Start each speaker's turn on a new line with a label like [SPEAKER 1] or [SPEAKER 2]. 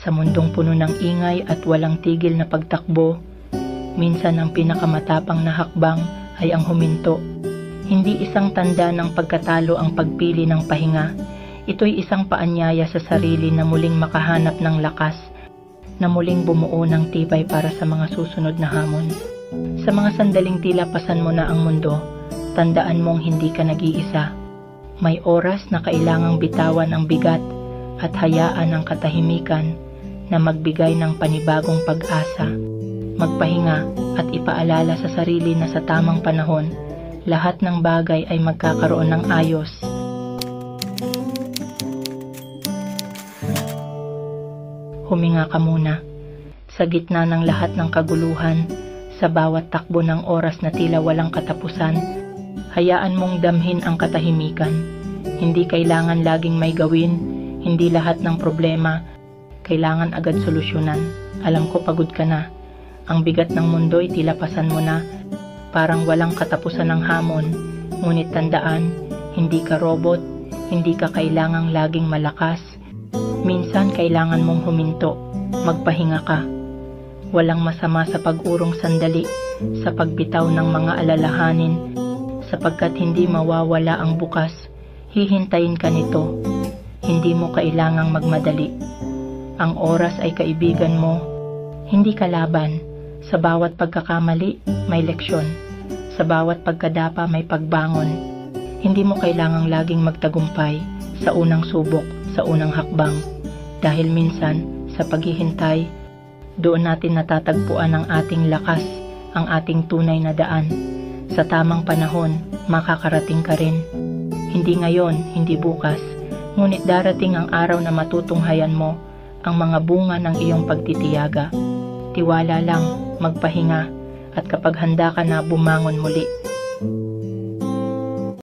[SPEAKER 1] Sa mundong puno ng ingay at walang tigil na pagtakbo, minsan ang pinakamatapang na hakbang ay ang huminto. Hindi isang tanda ng pagkatalo ang pagpili ng pahinga. Ito'y isang paanyaya sa sarili na muling makahanap ng lakas, na muling bumuo ng tibay para sa mga susunod na hamon. Sa mga sandaling tila pasan mo na ang mundo, tandaan mong hindi ka nag-iisa. May oras na kailangang bitawan ang bigat at hayaan ang katahimikan na magbigay ng panibagong pag-asa. Magpahinga at ipaalala sa sarili na sa tamang panahon, lahat ng bagay ay magkakaroon ng ayos. Huminga ka muna. Sa gitna ng lahat ng kaguluhan, sa bawat takbo ng oras na tila walang katapusan, hayaan mong damhin ang katahimikan. Hindi kailangan laging may gawin, hindi lahat ng problema kailangan agad solusyonan. Alam ko pagod ka na. Ang bigat ng mundo'y tila pasan mo na, parang walang katapusan ng hamon. Ngunit tandaan, hindi ka robot, hindi ka kailangang laging malakas. Minsan kailangan mong huminto, magpahinga ka. Walang masama sa pag-urong sandali, sa pagbitaw ng mga alalahanin, sapagkat hindi mawawala ang bukas. Hihintayin ka nito. Hindi mo kailangang magmadali. Ang oras ay kaibigan mo, hindi kalaban. Sa bawat pagkakamali, may leksyon. Sa bawat pagkadapa, may pagbangon. Hindi mo kailangang laging magtagumpay sa unang subok, sa unang hakbang. Dahil minsan, sa paghihintay, doon natin natatagpuan ang ating lakas, ang ating tunay na daan. Sa tamang panahon, makakarating ka rin. Hindi ngayon, hindi bukas, ngunit darating ang araw na matutunghayan mo ang mga bunga ng iyong pagtitiyaga. Tiwala lang, magpahinga, at kapag handa ka na, bumangon muli.